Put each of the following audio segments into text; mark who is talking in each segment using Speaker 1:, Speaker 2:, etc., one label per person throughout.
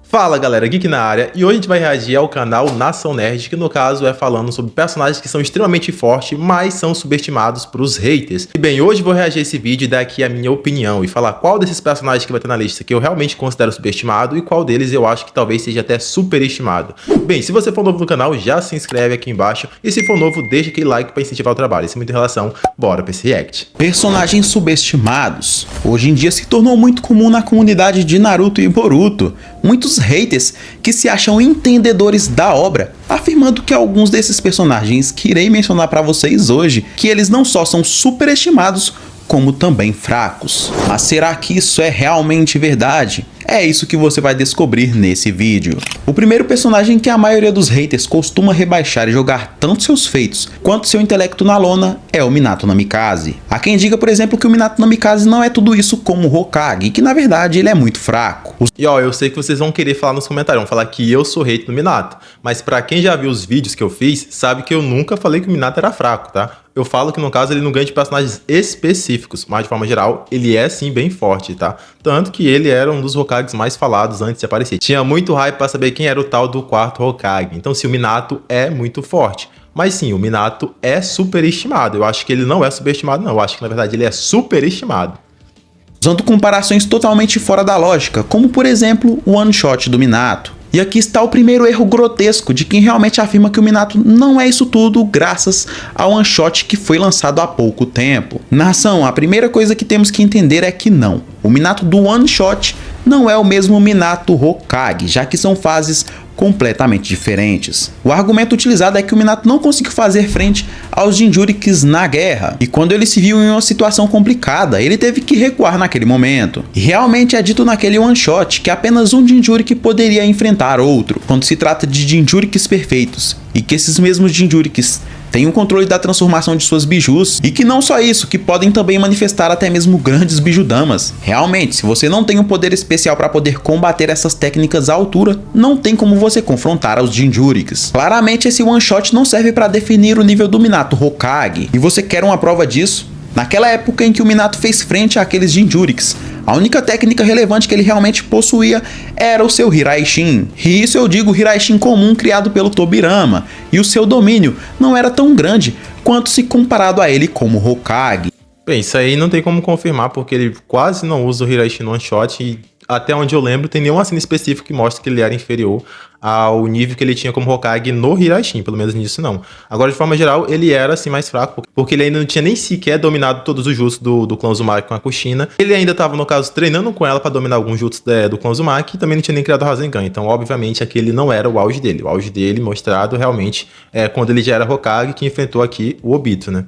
Speaker 1: Fala galera, Geek na área, e hoje a gente vai reagir ao canal Nação Nerd, que no caso é falando sobre personagens que são extremamente fortes, mas são subestimados para os haters. E bem, hoje vou reagir a esse vídeo e dar aqui a minha opinião e falar qual desses personagens que vai ter na lista que eu realmente considero subestimado e qual deles eu acho que talvez seja até superestimado. Bem, se você for novo no canal, já se inscreve aqui embaixo, e se for novo, deixa aquele like para incentivar o trabalho. Isso é muito em relação, bora para esse react.
Speaker 2: Personagens subestimados. Hoje em dia se tornou muito comum na comunidade de Naruto e Boruto. Muitos haters que se acham entendedores da obra, afirmando que alguns desses personagens que irei mencionar para vocês hoje, que eles não só são superestimados, como também fracos. Mas será que isso é realmente verdade? É isso que você vai descobrir nesse vídeo. O primeiro personagem que a maioria dos haters costuma rebaixar e jogar tanto seus feitos quanto seu intelecto na lona é o Minato Namikaze. Há quem diga, por exemplo, que o Minato Namikaze não é tudo isso como o Hokage, e que na verdade ele é muito fraco.
Speaker 1: E ó, eu sei que vocês vão querer falar nos comentários, vão falar que eu sou hater do Minato, mas pra quem já viu os vídeos que eu fiz, sabe que eu nunca falei que o Minato era fraco, tá? Eu falo que no caso ele não ganha de personagens específicos, mas de forma geral ele é sim bem forte, tá? Tanto que ele era um dos Hokages mais falados antes de aparecer. Tinha muito hype pra saber quem era o tal do quarto Hokage. Então sim, o Minato é muito forte. Mas sim, o Minato é superestimado. Eu acho que ele não é subestimado não, eu acho que na verdade ele é superestimado.
Speaker 2: Usando comparações totalmente fora da lógica, como por exemplo o one shot do Minato. E aqui está o primeiro erro grotesco de quem realmente afirma que o Minato não é isso tudo graças ao one shot que foi lançado há pouco tempo. Nação, a primeira coisa que temos que entender é que não. O Minato do one shot não é o mesmo Minato Hokage, já que são fases completamente diferentes. O argumento utilizado é que o Minato não conseguiu fazer frente aos Jinchurikis na guerra, e quando ele se viu em uma situação complicada, ele teve que recuar naquele momento. E realmente é dito naquele one shot que apenas um Jinchuriki poderia enfrentar outro, quando se trata de Jinchurikis perfeitos, e que esses mesmos Jinchurikis têm o controle da transformação de suas bijus, e que não só isso, que podem também manifestar até mesmo grandes bijudamas. Realmente, se você não tem um poder especial para poder combater essas técnicas à altura, não tem como você confrontar os Jinchurikis. Claramente esse one shot não serve para definir o nível do Minato Hokage, e você quer uma prova disso? Naquela época em que o Minato fez frente àqueles Jinchurikis, a única técnica relevante que ele realmente possuía era o seu Hiraishin. E isso eu digo Hiraishin comum criado pelo Tobirama, e o seu domínio não era tão grande quanto se comparado a ele como Hokage.
Speaker 1: Bem, isso aí não tem como confirmar porque ele quase não usa o Hiraishin no one shot e até onde eu lembro tem nenhuma cena específica que mostra que ele era inferior ao nível que ele tinha como Hokage no Hiraishin, pelo menos nisso não. Agora, de forma geral, ele era assim mais fraco, porque ele ainda não tinha nem sequer dominado todos os jutsus do clã Uzumaki com a Kushina. Ele ainda estava, no caso, treinando com ela para dominar alguns jutsus do clã Uzumaki e também não tinha nem criado o Rasengan. Então, obviamente, aquele não era o auge dele. O auge dele mostrado realmente é quando ele já era Hokage, que enfrentou aqui o Obito, né?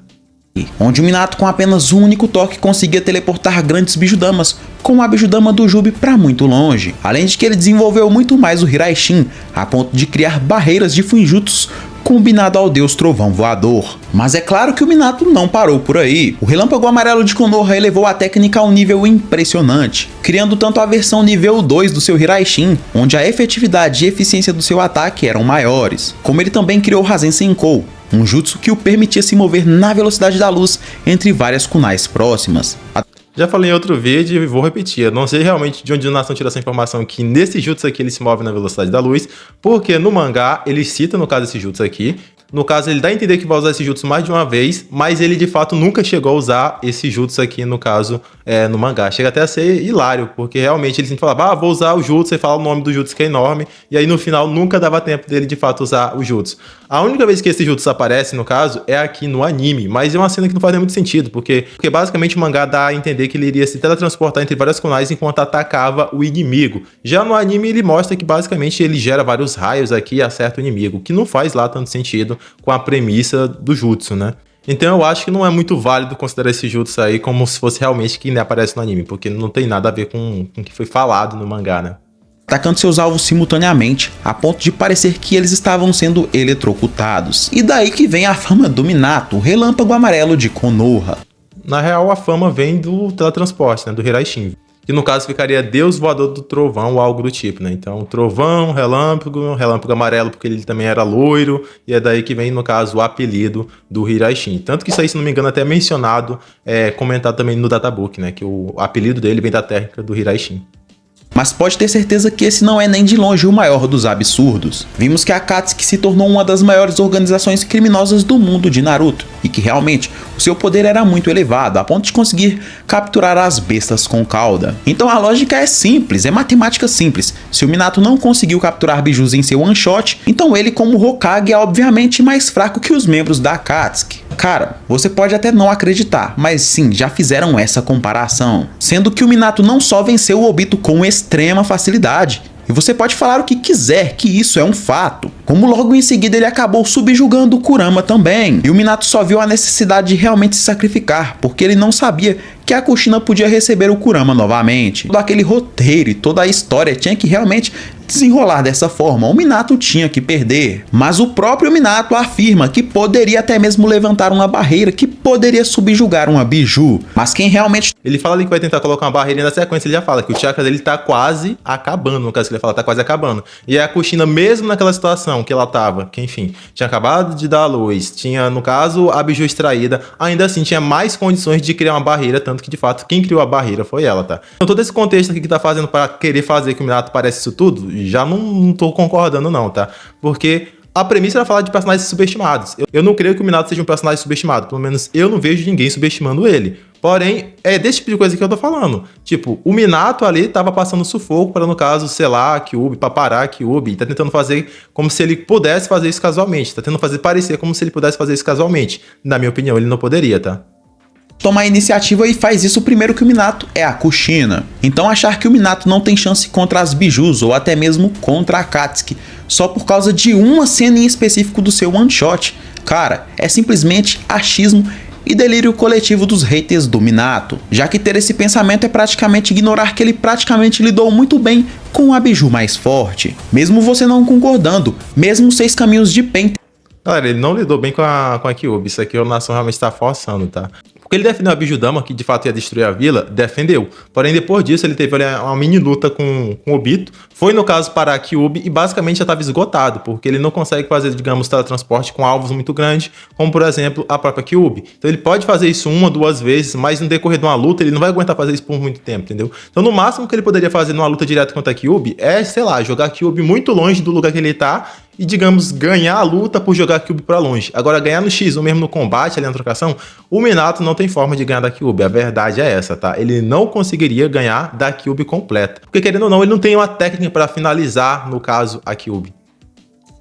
Speaker 2: Onde o Minato com apenas um único toque conseguia teleportar grandes bijudamas, como a bijudama do Jubi para muito longe. Além de que ele desenvolveu muito mais o Hiraishin, a ponto de criar barreiras de Fuinjutsus combinado ao deus trovão voador. Mas é claro que o Minato não parou por aí. O relâmpago amarelo de Konoha elevou a técnica a um nível impressionante, criando tanto a versão nível 2 do seu Hiraishin, onde a efetividade e eficiência do seu ataque eram maiores, como ele também criou o Rasen Senkou, um jutsu que o permitia se mover na velocidade da luz entre várias kunais próximas.
Speaker 1: Já falei em outro vídeo e vou repetir, eu não sei realmente de onde o Nação tirou essa informação que nesse jutsu aqui ele se move na velocidade da luz, porque no mangá ele cita no caso esse jutsu aqui. No caso, ele dá a entender que vai usar esse jutsu mais de uma vez, mas ele de fato nunca chegou a usar esse jutsu aqui, no caso, no mangá. Chega até a ser hilário, porque realmente ele sempre falava, vou usar o jutsu, e fala o nome do jutsu que é enorme, e aí no final nunca dava tempo dele de fato usar o jutsu. A única vez que esse jutsu aparece, no caso, é aqui no anime, mas é uma cena que não faz muito sentido, porque basicamente o mangá dá a entender que ele iria se teletransportar entre várias kunais enquanto atacava o inimigo. Já no anime ele mostra que basicamente ele gera vários raios aqui e acerta o inimigo, que não faz lá tanto sentido com a premissa do jutsu, né? Então eu acho que não é muito válido considerar esse jutsu aí como se fosse realmente que aparece no anime, porque não tem nada a ver com o que foi falado no mangá, né?
Speaker 2: Atacando seus alvos simultaneamente, a ponto de parecer que eles estavam sendo eletrocutados. E daí que vem a fama do Minato, o relâmpago amarelo de Konoha.
Speaker 1: Na real, a fama vem do teletransporte, né? Do Hiraishin. Que no caso ficaria Deus Voador do Trovão ou algo do tipo, né? Então, trovão, relâmpago amarelo porque ele também era loiro, e é daí que vem, no caso, o apelido do Hiraishin. Tanto que isso aí, se não me engano, até é mencionado, comentado também no databook, né? Que o apelido dele vem da técnica do Hiraishin.
Speaker 2: Mas pode ter certeza que esse não é nem de longe o maior dos absurdos. Vimos que a Akatsuki se tornou uma das maiores organizações criminosas do mundo de Naruto, e que realmente o seu poder era muito elevado, a ponto de conseguir capturar as bestas com cauda. Então a lógica é simples, é matemática simples. Se o Minato não conseguiu capturar bijus em seu one shot, então ele como Hokage é obviamente mais fraco que os membros da Akatsuki. Cara, você pode até não acreditar, mas sim, já fizeram essa comparação. Sendo que o Minato não só venceu o Obito com extrema facilidade, e você pode falar o que quiser, que isso é um fato. Como logo em seguida ele acabou subjugando o Kurama também. E o Minato só viu a necessidade de realmente se sacrificar, porque ele não sabia que a Kushina podia receber o Kurama novamente. Todo aquele roteiro e toda a história tinha que realmente desenrolar dessa forma. O Minato tinha que perder. Mas o próprio Minato afirma que poderia até mesmo levantar uma barreira, que poderia subjugar uma biju. Mas quem realmente...
Speaker 1: Ele fala ali que vai tentar colocar uma barreira e na sequência ele já fala que o chakra dele tá quase acabando. No caso que ele fala, tá quase acabando. E a Kushina, mesmo naquela situação que ela tava, que enfim, tinha acabado de dar a luz, tinha, no caso, a biju extraída, ainda assim tinha mais condições de criar uma barreira, tanto que de fato quem criou a barreira foi ela, tá? Então todo esse contexto aqui que tá fazendo para querer fazer que o Minato pareça isso tudo, já não tô concordando não, tá? Porque a premissa era falar de personagens subestimados. Eu não creio que o Minato seja um personagem subestimado, pelo menos eu não vejo ninguém subestimando ele. Porém, é desse tipo de coisa que eu tô falando. Tipo, o Minato ali tava passando sufoco para, no caso, selar a Kyuubi, pra parar a Kyuubi, tá tentando fazer como se ele pudesse fazer isso casualmente, tá tentando fazer parecer como se ele pudesse fazer isso casualmente. Na minha opinião, ele não poderia, tá?
Speaker 2: Toma a iniciativa e faz isso primeiro que o Minato é a Kushina. Então achar que o Minato não tem chance contra as bijus ou até mesmo contra a Akatsuki só por causa de uma cena em específico do seu one shot, cara, é simplesmente achismo e delírio coletivo dos haters do Minato, já que ter esse pensamento é praticamente ignorar que ele praticamente lidou muito bem com a biju mais forte. Mesmo você não concordando, mesmo 6 caminhos de Pain.
Speaker 1: Galera, ele não lidou bem com a Kyuubi, isso aqui o Nação realmente tá forçando, tá? Porque ele defendeu a Bijudama, que de fato ia destruir a vila, defendeu. Porém, depois disso, ele teve uma mini luta com o Obito. Foi, no caso, para a Kyuubi e basicamente já estava esgotado, porque ele não consegue fazer, digamos, teletransporte com alvos muito grandes, como, por exemplo, a própria Kyuubi. Então, ele pode fazer isso 1 ou 2 vezes, mas no decorrer de uma luta, ele não vai aguentar fazer isso por muito tempo, entendeu? Então, no máximo que ele poderia fazer numa luta direta contra a Kyuubi é, sei lá, jogar a Kyuubi muito longe do lugar que ele tá e, digamos, ganhar a luta por jogar a Kyuubi pra longe. Agora, ganhar no X ou mesmo no combate, ali na trocação, o Minato não tem forma de ganhar da Kyuubi. A verdade é essa, tá? Ele não conseguiria ganhar da Kyuubi completa. Porque, querendo ou não, ele não tem uma técnica para finalizar, no caso, a Kyuubi.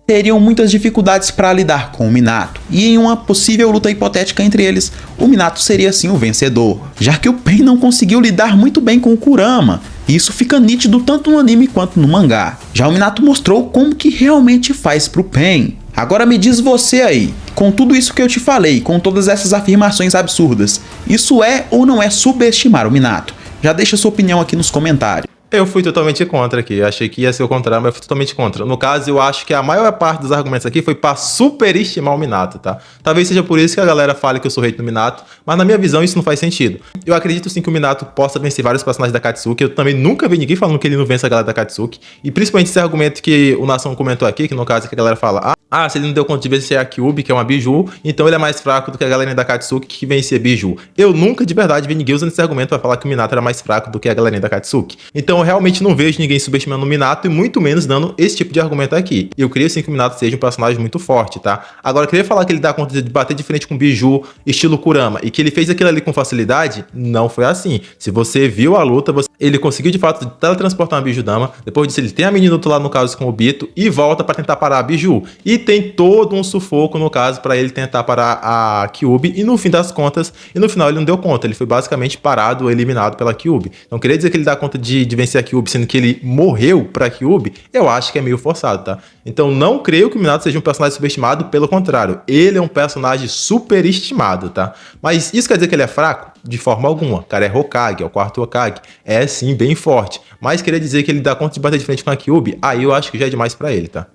Speaker 2: Teriam muitas dificuldades para lidar com o Minato, e em uma possível luta hipotética entre eles, o Minato seria sim o vencedor, já que o Pain não conseguiu lidar muito bem com o Kurama, e isso fica nítido tanto no anime quanto no mangá. Já o Minato mostrou como que realmente faz pro Pain. Agora me diz você aí, com tudo isso que eu te falei, com todas essas afirmações absurdas, isso é ou não é subestimar o Minato? Já deixa sua opinião aqui nos comentários.
Speaker 1: Eu fui totalmente contra aqui, achei que ia ser o contrário, mas eu fui totalmente contra. No caso, eu acho que a maior parte dos argumentos aqui foi pra superestimar o Minato, tá? Talvez seja por isso que a galera fale que eu sou hate do Minato, mas na minha visão isso não faz sentido. Eu acredito sim que o Minato possa vencer vários personagens da Akatsuki, eu também nunca vi ninguém falando que ele não vence a galera da Akatsuki, e principalmente esse argumento que o Nação comentou aqui, que no caso é que a galera fala, se ele não deu conta de vencer a Kyuubi, que é uma biju, então ele é mais fraco do que a galerinha da Akatsuki que vencia biju. Eu nunca de verdade vi ninguém usando esse argumento pra falar que o Minato era mais fraco do que a galerinha da Akatsuki. Então eu realmente não vejo ninguém subestimando o Minato e muito menos dando esse tipo de argumento aqui. Eu creio sim que o Minato seja um personagem muito forte, tá? Agora, querer falar que ele dá conta de bater de frente com biju, estilo Kurama, e que ele fez aquilo ali com facilidade, não foi assim. Se você viu a luta, ele conseguiu de fato teletransportar uma Bijudama, depois disso ele tem a mini luta lá no caso com o Obito e volta pra tentar parar a biju. E tem todo um sufoco no caso pra ele tentar parar a Kyuubi e no fim das contas, e no final ele não deu conta, ele foi basicamente parado, eliminado pela Kyuubi. Então querer dizer que ele dá conta de vencer a Kyuubi sendo que ele morreu pra Kyuubi, eu acho que é meio forçado, tá? Então não creio que o Minato seja um personagem subestimado, pelo contrário, ele é um personagem superestimado, tá? Mas isso quer dizer que ele é fraco? De forma alguma. O cara é Hokage, é o 4º Hokage, é sim bem forte, mas querer dizer que ele dá conta de bater de frente com a Kyuubi, aí eu acho que já é demais pra ele, tá?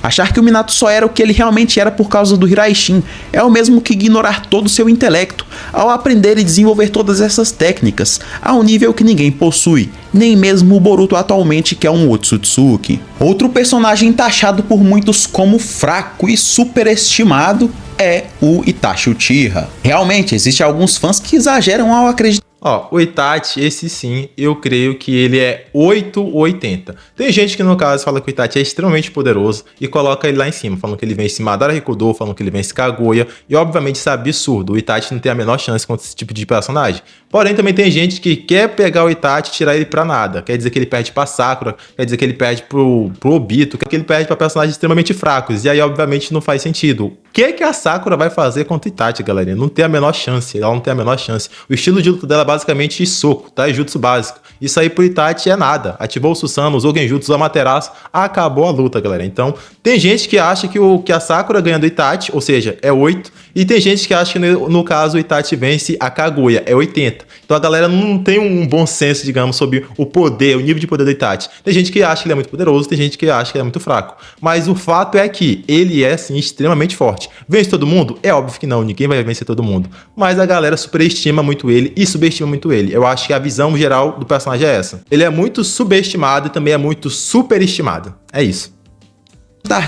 Speaker 2: Achar que o Minato só era o que ele realmente era por causa do Hiraishin é o mesmo que ignorar todo o seu intelecto ao aprender e desenvolver todas essas técnicas a um nível que ninguém possui, nem mesmo o Boruto atualmente, que é um Otsutsuki. Outro personagem taxado por muitos como fraco e superestimado é o Itachi Uchiha. Realmente, existem alguns fãs que exageram ao acreditar
Speaker 1: Ó, o Itachi, esse sim, eu creio que ele é 8 ou 80. Tem gente que, no caso, fala que o Itachi é extremamente poderoso e coloca ele lá em cima, falando que ele vence Madara Rikudo, falando que ele vence Kaguya, e obviamente isso é absurdo, o Itachi não tem a menor chance contra esse tipo de personagem. Porém, também tem gente que quer pegar o Itachi e tirar ele pra nada, quer dizer que ele perde pra Sakura, quer dizer que ele perde pro Obito, que ele perde pra personagens extremamente fracos, e aí obviamente não faz sentido. O que a Sakura vai fazer contra o Itachi, galerinha? Não tem a menor chance, ela não tem a menor chance. O estilo de luta dela é basicamente soco, tá? É jutsu básico. Isso aí pro Itachi é nada. Ativou o Susanoo, usou o Genjutsu, usou a Amaterasu, acabou a luta, galera. Então, tem gente que acha que a Sakura ganha do Itachi, ou seja, é 8, e tem gente que acha que no caso o Itachi vence a Kaguya, é 80. Então a galera não tem um bom senso, digamos, sobre o poder, o nível de poder do Itachi. Tem gente que acha que ele é muito poderoso, tem gente que acha que ele é muito fraco. Mas o fato é que ele é, sim, extremamente forte. Vence todo mundo? É óbvio que não, ninguém vai vencer todo mundo. Mas a galera superestima muito ele e subestima muito ele. Eu acho que a visão geral do personagem é essa. Ele é muito subestimado e também é muito superestimado. É isso.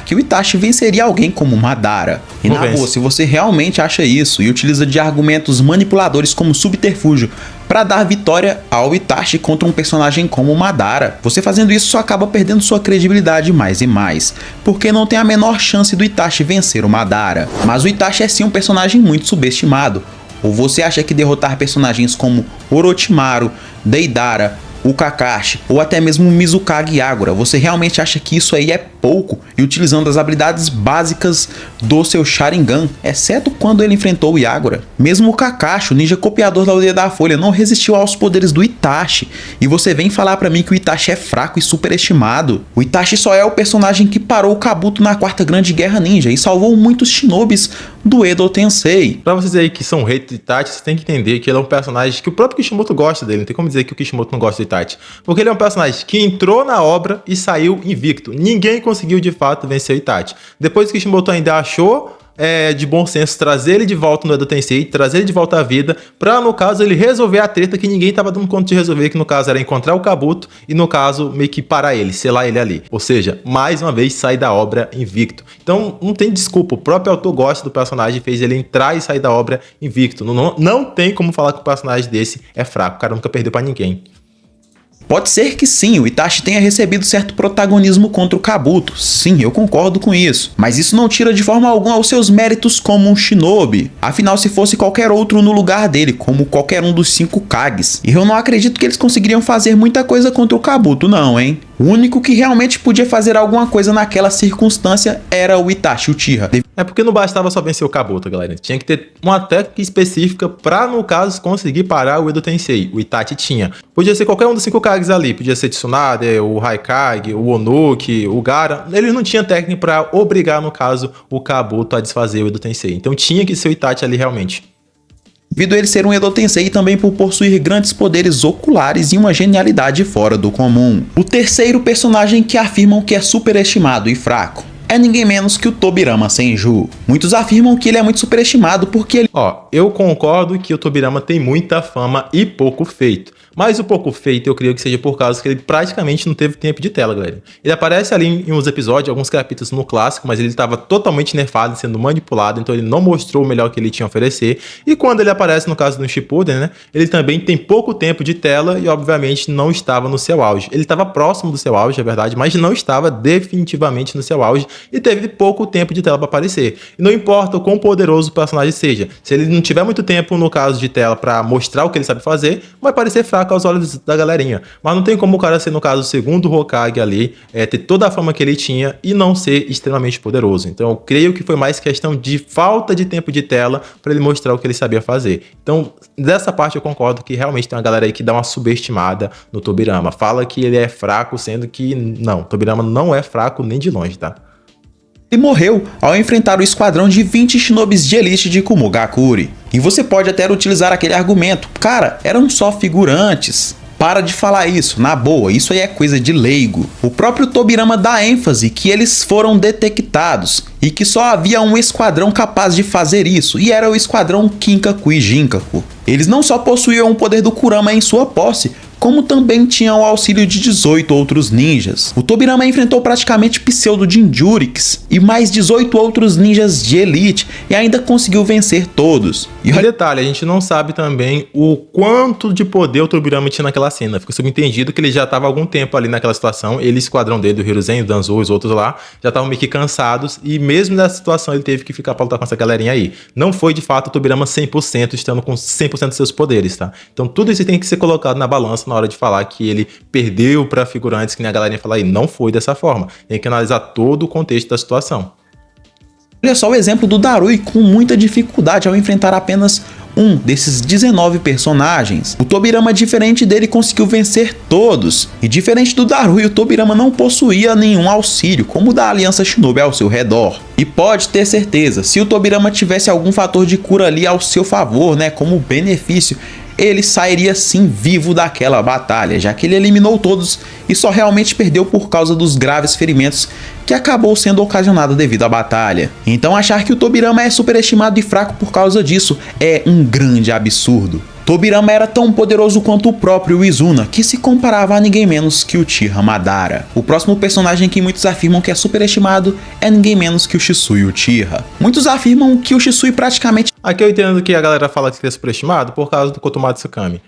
Speaker 2: Que o Itachi venceria alguém como Madara. E na boa, se você realmente acha isso e utiliza de argumentos manipuladores como subterfúgio para dar vitória ao Itachi contra um personagem como Madara, você fazendo isso só acaba perdendo sua credibilidade mais e mais, porque não tem a menor chance do Itachi vencer o Madara. Mas o Itachi é sim um personagem muito subestimado. Ou você acha que derrotar personagens como Orochimaru, Deidara, o Kakashi ou até mesmo o Mizukage Yagura, você realmente acha que isso aí é pouco e utilizando as habilidades básicas do seu Sharingan, exceto quando ele enfrentou o Yagura? Mesmo o Kakashi, o ninja copiador da Aldeia da Folha, não resistiu aos poderes do Itachi, e você vem falar pra mim que o Itachi é fraco e superestimado. O Itachi só é o personagem que parou o Kabuto na Quarta Grande Guerra Ninja e salvou muitos shinobis do Edo Tensei.
Speaker 1: Pra vocês aí que são haters do Itachi, você tem que entender que ele é um personagem que o próprio Kishimoto gosta dele, não tem como dizer que o Kishimoto não gosta do Itachi, porque ele é um personagem que entrou na obra e saiu invicto. Ninguém conseguiu de fato vencer o Itachi. Depois que o Kishimoto ainda achou de bom senso trazer ele de volta no Edo Tensei, trazer ele de volta à vida, pra, no caso, ele resolver a treta que ninguém tava dando conta de resolver, que no caso era encontrar o Kabuto e, no caso, meio que parar ele, selar ele ali. Ou seja, mais uma vez, sai da obra invicto. Então, não tem desculpa, o próprio autor gosta do personagem, fez ele entrar e sair da obra invicto. Não tem como falar que o personagem desse é fraco, o cara nunca perdeu pra ninguém.
Speaker 2: Pode ser que sim, o Itachi tenha recebido certo protagonismo contra o Kabuto, sim, eu concordo com isso, mas isso não tira de forma alguma os seus méritos como um shinobi. Afinal, se fosse qualquer outro no lugar dele, como qualquer um dos 5 Kages, eu não acredito que eles conseguiriam fazer muita coisa contra o Kabuto não, hein? O único que realmente podia fazer alguma coisa naquela circunstância era o Itachi Uchiha.
Speaker 1: É porque não bastava só vencer o Kabuto, galera. Tinha que ter uma técnica específica pra, no caso, conseguir parar o Edo Tensei. O Itachi tinha. Podia ser qualquer um dos 5 Kages ali. Podia ser Tsunade, o Haikage, o Onuki, o Gaara. Eles não tinham técnica pra obrigar, no caso, o Kabuto a desfazer o Edo Tensei. Então tinha que ser o Itachi ali realmente.
Speaker 2: Devido a ele ser um Edo Tensei e também por possuir grandes poderes oculares e uma genialidade fora do comum. O terceiro personagem que afirmam que é superestimado e fraco é ninguém menos que o Tobirama Senju. Muitos afirmam que ele é muito superestimado porque ele...
Speaker 1: eu concordo que o Tobirama tem muita fama e pouco feito. Mas o pouco feito eu creio que seja por causa que ele praticamente não teve tempo de tela, galera. Ele aparece ali em uns episódios, alguns capítulos no clássico, mas ele estava totalmente nerfado, sendo manipulado, então ele não mostrou o melhor que ele tinha a oferecer. E quando ele aparece no caso do Shippuden, né, ele também tem pouco tempo de tela e obviamente não estava no seu auge. Ele estava próximo do seu auge, é verdade, mas não estava definitivamente no seu auge e teve pouco tempo de tela para aparecer. E não importa o quão poderoso o personagem seja, se ele não tiver muito tempo no caso de tela para mostrar o que ele sabe fazer, vai parecer fraco aos olhos da galerinha. Mas não tem como o cara ser, no caso, o segundo Hokage ali, ter toda a fama que ele tinha e não ser extremamente poderoso. Então eu creio que foi mais questão de falta de tempo de tela para ele mostrar o que ele sabia fazer. Então, dessa parte eu concordo que realmente tem uma galera aí que dá uma subestimada no Tobirama. Fala que ele é fraco, sendo que não, Tobirama não é fraco nem de longe, tá?
Speaker 2: Ele morreu ao enfrentar o esquadrão de 20 shinobis de elite de Kumogakure. E você pode até utilizar aquele argumento, cara, eram só figurantes. Para de falar isso, na boa, isso aí é coisa de leigo. O próprio Tobirama dá ênfase que eles foram detectados e que só havia um esquadrão capaz de fazer isso, e era o esquadrão Kinkaku e Jinkaku. Eles não só possuíam o poder do Kurama em sua posse, como também tinha o auxílio de 18 outros ninjas. O Tobirama enfrentou praticamente pseudo Jinchuriki e mais 18 outros ninjas de elite e ainda conseguiu vencer todos.
Speaker 1: E detalhe, a gente não sabe também o quanto de poder o Tobirama tinha naquela cena. Fica subentendido que ele já estava há algum tempo ali naquela situação. Ele, esquadrão dele, do Hiruzen, o Danzo, os outros lá, já estavam meio que cansados. E mesmo nessa situação ele teve que ficar pra lutar com essa galerinha aí. Não foi de fato o Tobirama 100% estando com 100% dos seus poderes, tá? Então tudo isso tem que ser colocado na balança na hora de falar que ele perdeu pra figurantes, que nem a galerinha fala aí. Não foi dessa forma. Tem que analisar todo o contexto da situação.
Speaker 2: Olha só o exemplo do Darui com muita dificuldade ao enfrentar apenas um desses 19 personagens. O Tobirama, diferente dele, conseguiu vencer todos. E diferente do Darui, o Tobirama não possuía nenhum auxílio, como o da Aliança Shinobi ao seu redor. E pode ter certeza, se o Tobirama tivesse algum fator de cura ali ao seu favor, né, como benefício, ele sairia sim vivo daquela batalha, já que ele eliminou todos e só realmente perdeu por causa dos graves ferimentos que acabou sendo ocasionado devido à batalha. Então achar que o Tobirama é superestimado e fraco por causa disso é um grande absurdo. Tobirama era tão poderoso quanto o próprio Izuna, que se comparava a ninguém menos que o Uchiha Madara. O próximo personagem que muitos afirmam que é superestimado é ninguém menos que o Shisui Uchiha. Muitos afirmam que o Shisui praticamente...
Speaker 1: Aqui eu entendo que a galera fala que é superestimado por causa do Kotomaru Tsukami.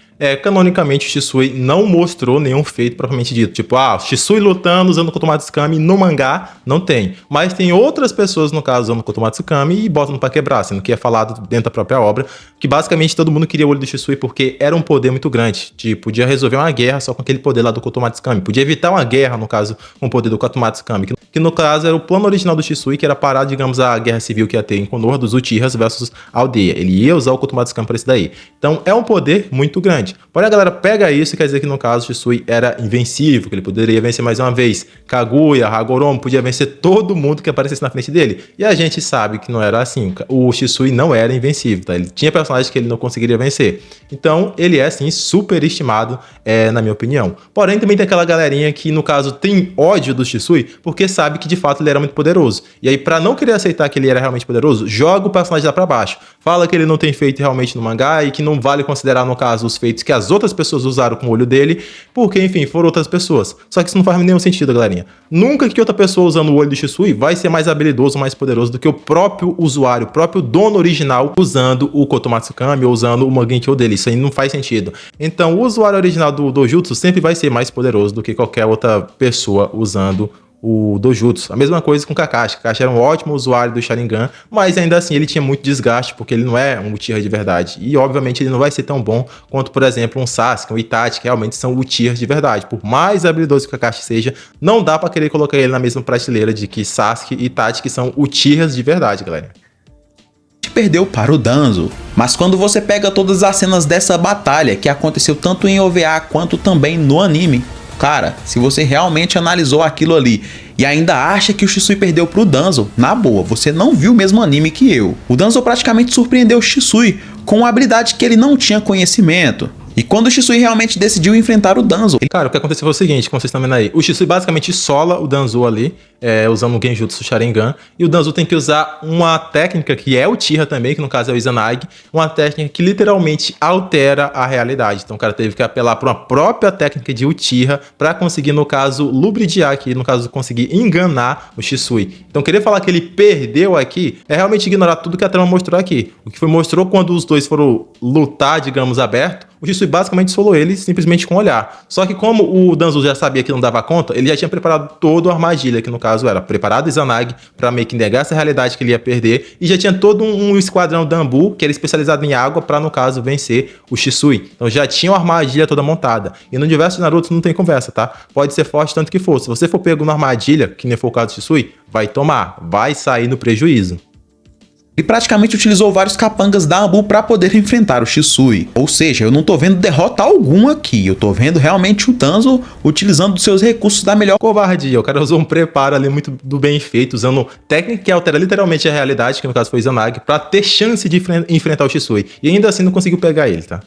Speaker 1: Canonicamente o Shisui não mostrou nenhum feito propriamente dito. Tipo, o Shisui lutando usando o Kotomaru Tsukami no mangá, não tem. Mas tem outras pessoas, no caso, usando o Kotomaru Tsukami e botam pra quebrar, sendo que é falado dentro da própria obra, que basicamente todo mundo queria o olho do Shisui porque era um poder muito grande. Tipo, podia resolver uma guerra só com aquele poder lá do Kotomaru Tsukami. Podia evitar uma guerra, no caso, com o poder do Kotomaru Tsukami. Que no caso era o plano original do Shisui, que era parar, digamos, a guerra civil que ia ter em Konoha dos Uchihas versus a aldeia. Ele ia usar o Kotomaru Tsukami pra isso daí. Então é um poder muito grande. Porém, a galera pega isso e quer dizer que no caso o Shisui era invencível, que ele poderia vencer mais uma vez Kaguya, Hagoromo, podia vencer todo mundo que aparecesse na frente dele. E a gente sabe que não era assim. O Shisui não era invencível, tá? Ele tinha personagens que ele não conseguiria vencer. Então ele é sim superestimado, na minha opinião. Porém, também tem aquela galerinha que no caso tem ódio do Shisui porque sabe que de fato ele era muito poderoso. E aí, pra não querer aceitar que ele era realmente poderoso, joga o personagem lá pra baixo. Fala que ele não tem feito realmente no mangá e que não vale considerar, no caso, os feitos que as outras pessoas usaram com o olho dele, porque, enfim, foram outras pessoas. Só que isso não faz nenhum sentido, galerinha. Nunca que outra pessoa usando o olho do Shisui vai ser mais habilidoso, mais poderoso do que o próprio usuário, o próprio dono original usando o Kotomaru Tsukami ou usando o Mangekyou dele. Isso aí não faz sentido. Então, o usuário original do Dojutsu sempre vai ser mais poderoso do que qualquer outra pessoa usando o Dojutsu. A mesma coisa com Kakashi. Kakashi era um ótimo usuário do Sharingan, mas ainda assim ele tinha muito desgaste, porque ele não é um Uchiha de verdade. E obviamente ele não vai ser tão bom quanto, por exemplo, um Sasuke, um Itachi, que realmente são Uchihas de verdade. Por mais habilidoso que o Kakashi seja, não dá pra querer colocar ele na mesma prateleira de que Sasuke e Itachi, que são Uchihas de verdade, galera.
Speaker 2: Perdeu para o Danzo. Mas quando você pega todas as cenas dessa batalha, que aconteceu tanto em OVA quanto também no anime, cara, se você realmente analisou aquilo ali e ainda acha que o Shisui perdeu pro Danzo, na boa, você não viu o mesmo anime que eu. O Danzo praticamente surpreendeu o Shisui com uma habilidade que ele não tinha conhecimento. E quando o Shisui realmente decidiu enfrentar o Danzo...
Speaker 1: Cara, o que aconteceu foi o seguinte, como vocês estão vendo aí. O Shisui basicamente sola o Danzo ali, usando o Genjutsu Sharingan. E o Danzo tem que usar uma técnica que é o Uchiha também, que no caso é o Izanagi. Uma técnica que literalmente altera a realidade. Então o cara teve que apelar para uma própria técnica de Uchiha para conseguir, no caso, lubridiar aqui. No caso, conseguir enganar o Shisui. Então querer falar que ele perdeu aqui é realmente ignorar tudo que a trama mostrou aqui. O que foi mostrou quando os dois foram lutar, digamos, aberto. O Shisui basicamente solou ele simplesmente com o olhar. Só que como o Danzo já sabia que não dava conta, ele já tinha preparado toda a armadilha, que no caso era preparado o Izanagi para meio que negar essa realidade que ele ia perder, e já tinha todo um esquadrão Danbu, que era especializado em água, para no caso vencer o Shisui. Então já tinha uma armadilha toda montada. E no universo de Naruto não tem conversa, tá? Pode ser forte tanto que for. Se você for pego na armadilha, que nem foi o caso do Shisui, vai tomar, vai sair no prejuízo.
Speaker 2: Ele praticamente utilizou vários capangas da Anbu para poder enfrentar o Shisui. Ou seja, eu não tô vendo derrota alguma aqui, eu tô vendo realmente o Danzo utilizando os seus recursos da melhor
Speaker 1: covardia. O cara usou um preparo ali muito do bem feito, usando técnica que altera literalmente a realidade, que no caso foi o Izanagi, para ter chance de enfrentar o Shisui. E ainda assim não conseguiu pegar ele, tá?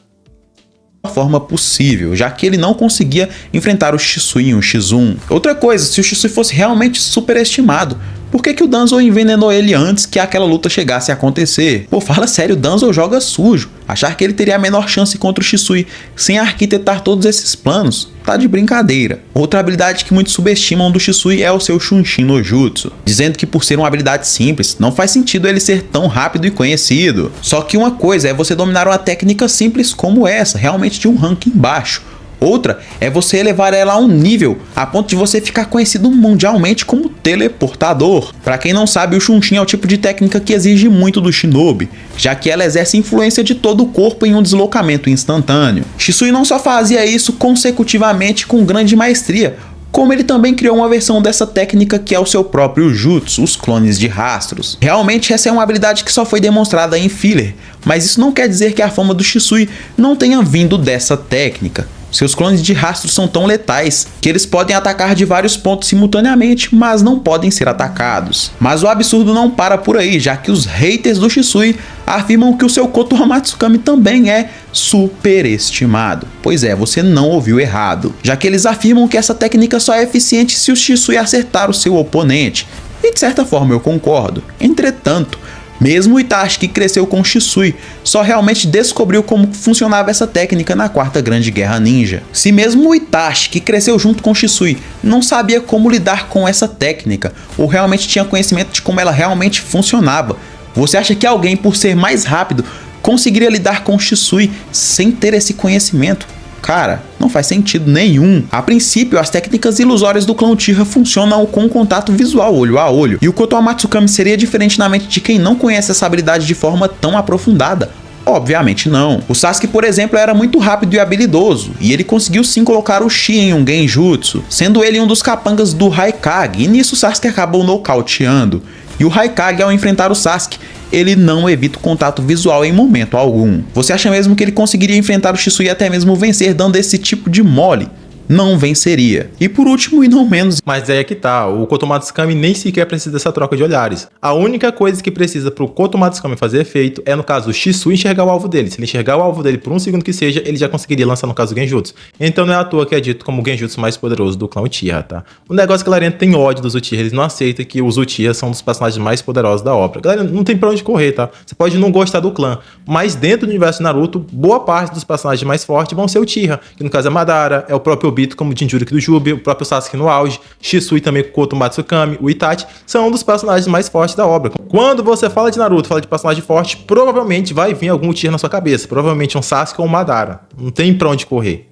Speaker 2: Forma possível, já que ele não conseguia enfrentar o Shisui em um X1. Outra coisa, se o Shisui fosse realmente superestimado, por que o Danzo envenenou ele antes que aquela luta chegasse a acontecer? Pô, fala sério, o Danzo joga sujo. Achar que ele teria a menor chance contra o Shisui sem arquitetar todos esses planos tá de brincadeira. Outra habilidade que muitos subestimam do Shisui é o seu Shunshin no Jutsu, dizendo que por ser uma habilidade simples, não faz sentido ele ser tão rápido e conhecido. Só que uma coisa é você dominar uma técnica simples como essa, realmente de um ranking baixo. Outra é você elevar ela a um nível a ponto de você ficar conhecido mundialmente como teleportador. Para quem não sabe, o Shunshin é o tipo de técnica que exige muito do Shinobi, já que ela exerce influência de todo o corpo em um deslocamento instantâneo. Shisui não só fazia isso consecutivamente com grande maestria, como ele também criou uma versão dessa técnica que é o seu próprio Jutsu, os clones de rastros. Realmente essa é uma habilidade que só foi demonstrada em filler, mas isso não quer dizer que a fama do Shisui não tenha vindo dessa técnica. Seus clones de rastros são tão letais que eles podem atacar de vários pontos simultaneamente, mas não podem ser atacados. Mas o absurdo não para por aí, já que os haters do Shisui afirmam que o seu Koto Hamatsukami também é superestimado. Pois é, você não ouviu errado, já que eles afirmam que essa técnica só é eficiente se o Shisui acertar o seu oponente. E de certa forma eu concordo. Entretanto, mesmo o Itachi, que cresceu com Shisui, só realmente descobriu como funcionava essa técnica na Quarta Grande Guerra Ninja. Se mesmo o Itachi, que cresceu junto com Shisui, não sabia como lidar com essa técnica, ou realmente tinha conhecimento de como ela realmente funcionava, você acha que alguém, por ser mais rápido, conseguiria lidar com Shisui sem ter esse conhecimento? Cara, não faz sentido nenhum. A princípio, as técnicas ilusórias do clã Uchiha funcionam com contato visual, olho a olho. E o Koto Hamatsukami seria diferente na mente de quem não conhece essa habilidade de forma tão aprofundada? Obviamente não. O Sasuke, por exemplo, era muito rápido e habilidoso, e ele conseguiu sim colocar o Shi em um Genjutsu, sendo ele um dos capangas do Haikage, e nisso o Sasuke acabou nocauteando. E o Haikage, ao enfrentar o Sasuke, ele não evita o contato visual em momento algum. Você acha mesmo que ele conseguiria enfrentar o Shisui e até mesmo vencer dando esse tipo de mole? Não venceria. E por último, e não menos...
Speaker 1: Mas aí é que tá, o Koto Hamatsukami nem sequer precisa dessa troca de olhares. A única coisa que precisa pro Koto Hamatsukami fazer efeito é, no caso, o Shisui enxergar o alvo dele. Se ele enxergar o alvo dele por um segundo que seja, ele já conseguiria lançar, no caso, o Genjutsu. Então não é à toa que é dito como o Genjutsu mais poderoso do clã Uchiha, tá? O negócio é que a galera tem ódio dos Uchiha, eles não aceitam que os Uchiha são um dos personagens mais poderosos da obra. Galera, não tem pra onde correr, tá? Você pode não gostar do clã, mas dentro do universo de Naruto, boa parte dos personagens mais fortes vão ser Uchiha, que no caso é Madara, é o próprio Obito como Jinchuriki do Jubi, o próprio Sasuke no auge, Shisui também com o Koto Hamatsukami, o Itachi, são um dos personagens mais fortes da obra. Quando você fala de Naruto, fala de personagem forte, provavelmente vai vir algum Uchiha na sua cabeça, provavelmente um Sasuke ou um Madara. Não tem pra onde correr.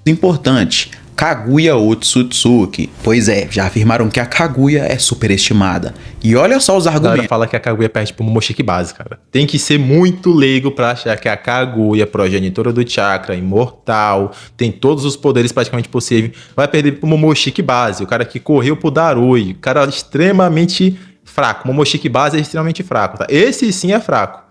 Speaker 2: Importante, Kaguya Otsutsuki. Pois é, já afirmaram que a Kaguya é superestimada. E olha só os
Speaker 1: A galera
Speaker 2: argumentos.
Speaker 1: fala que a Kaguya perde pro Momoshiki base, cara. Tem que ser muito leigo pra achar que a Kaguya, progenitora do chakra, imortal, tem todos os poderes praticamente possíveis, vai perder pro Momoshiki base, o cara que correu pro Darui, o cara extremamente fraco. O Momoshiki base é extremamente fraco, tá? Esse sim é fraco.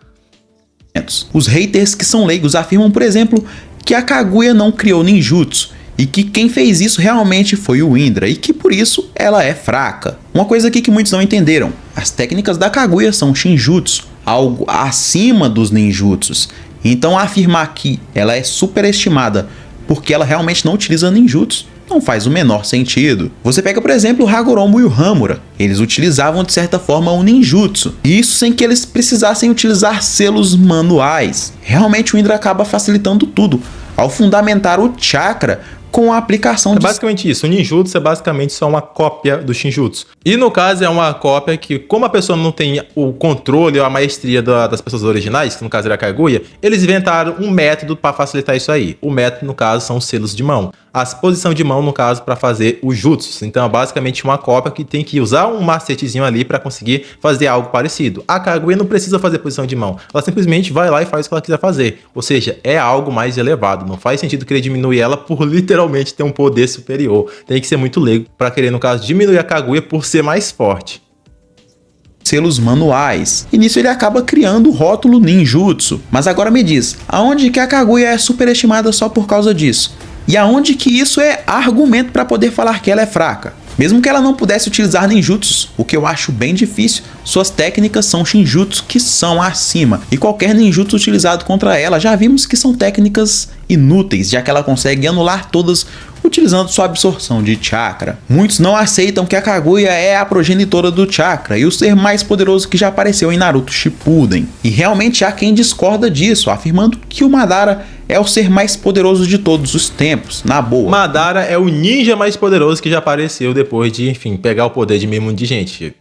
Speaker 2: Os haters que são leigos afirmam, por exemplo, que a Kaguya não criou ninjutsu, e que quem fez isso realmente foi o Indra, e que por isso ela é fraca. Uma coisa aqui que muitos não entenderam: as técnicas da Kaguya são shinjutsu, algo acima dos ninjutsus. Então afirmar que ela é superestimada porque ela realmente não utiliza ninjutsu não faz o menor sentido. Você pega, por exemplo, o Hagoromo e o Hamura. Eles utilizavam de certa forma o ninjutsu, e isso sem que eles precisassem utilizar selos manuais. Realmente o Indra acaba facilitando tudo ao fundamentar o chakra com a aplicação
Speaker 1: É basicamente isso. O ninjutsu é basicamente só uma cópia do shinjutsu. E no caso é uma cópia que, como a pessoa não tem o controle ou a maestria das pessoas originais, que no caso era a Kaguya, eles inventaram um método para facilitar isso aí. O método, no caso, são os selos de mão. A posição de mão, no caso, para fazer os jutsus. Então é basicamente uma cópia que tem que usar um macetezinho ali para conseguir fazer algo parecido. A Kaguya não precisa fazer posição de mão. Ela simplesmente vai lá e faz o que ela quiser fazer. Ou seja, é algo mais elevado. Não faz sentido querer diminuir ela por literalmente ter um poder superior. Tem que ser muito leigo para querer, no caso, diminuir a Kaguya por ser mais forte.
Speaker 2: Selos manuais. E nisso ele acaba criando o rótulo ninjutsu. Mas agora me diz, aonde que a Kaguya é superestimada só por causa disso? E aonde que isso é argumento para poder falar que ela é fraca? Mesmo que ela não pudesse utilizar ninjutsus, o que eu acho bem difícil, suas técnicas são shinjutsu que são acima. E qualquer ninjutsu utilizado contra ela, já vimos que são técnicas inúteis, já que ela consegue anular todas utilizando sua absorção de chakra. Muitos não aceitam que a Kaguya é a progenitora do chakra e o ser mais poderoso que já apareceu em Naruto Shippuden. E realmente há quem discorda disso, afirmando que o Madara é o ser mais poderoso de todos os tempos, na boa.
Speaker 1: Madara é o ninja mais poderoso que já apareceu depois de, enfim, pegar o poder de meio mundo de gente.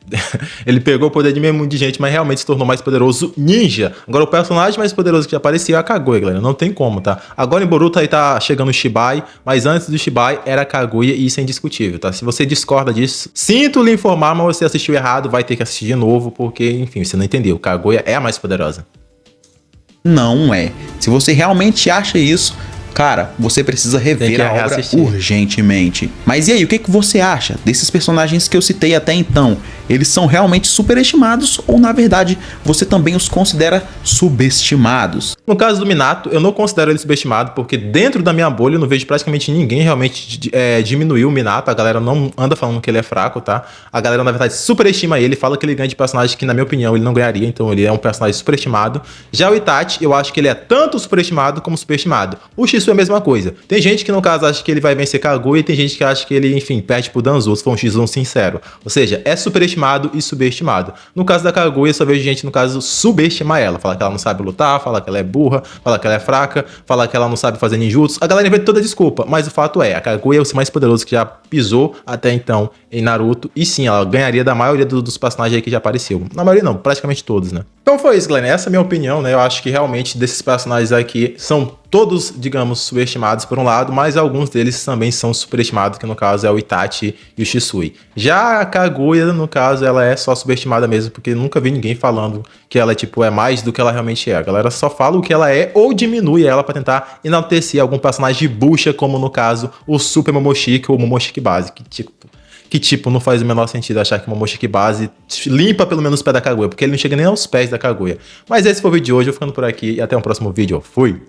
Speaker 1: Ele pegou o poder de meio mundo de gente, mas realmente se tornou mais poderoso ninja. Agora o personagem mais poderoso que já apareceu é a Kaguya, galera. Não tem como, tá? Agora em Boruto aí tá chegando o Shibai, mas antes do Shibai era a Kaguya e isso é indiscutível, tá? Se você discorda disso, sinto lhe informar, mas você assistiu errado, vai ter que assistir de novo, porque, enfim, você não entendeu. Kaguya é a mais poderosa.
Speaker 2: Não é. Se você realmente acha isso, cara, você precisa rever a obra urgentemente. Mas e aí, o que você acha desses personagens que eu citei até então? Eles são realmente superestimados ou, na verdade, você também os considera subestimados?
Speaker 1: No caso do Minato, eu não considero ele subestimado, porque dentro da minha bolha eu não vejo praticamente ninguém realmente diminuir o Minato. A galera não anda falando que ele é fraco, tá? A galera, na verdade, superestima ele, fala que ele ganha de personagem que, na minha opinião, ele não ganharia, então ele é um personagem superestimado. Já o Itachi, eu acho que ele é tanto superestimado como superestimado. O Shisui é a mesma coisa. Tem gente que, no caso, acha que ele vai vencer Kaguya e tem gente que acha que ele, enfim, perde pro Danzo, se for um X1 sincero. Ou seja, é superestimado e subestimado. No caso da Kaguya, só vejo gente, no caso, subestimar ela. Falar que ela não sabe lutar, falar que ela é burra, falar que ela é fraca, falar que ela não sabe fazer ninjutsu. A galera inventa toda desculpa, mas o fato é, a Kaguya é o ser mais poderoso que já pisou até então em Naruto. E sim, ela ganharia da maioria dos personagens aí que já apareceu. Na maioria não, praticamente todos, né? Então foi isso, galera. Essa é a minha opinião, né? Eu acho que realmente desses personagens aqui são todos, digamos, subestimados por um lado, mas alguns deles também são superestimados, que no caso é o Itachi e o Shisui. Já a Kaguya, no caso, ela é só subestimada mesmo, porque nunca vi ninguém falando que ela, tipo, é mais do que ela realmente é. A galera só fala o que ela é ou diminui ela pra tentar enaltecer algum personagem de bucha, como no caso o Super Momoshiki ou Momoshiki Base, que tipo, não faz o menor sentido achar que o Momoshiki Base limpa pelo menos os pés da Kaguya, porque ele não chega nem aos pés da Kaguya. Mas esse foi o vídeo de hoje, eu vou ficando por aqui e até o próximo vídeo. Fui!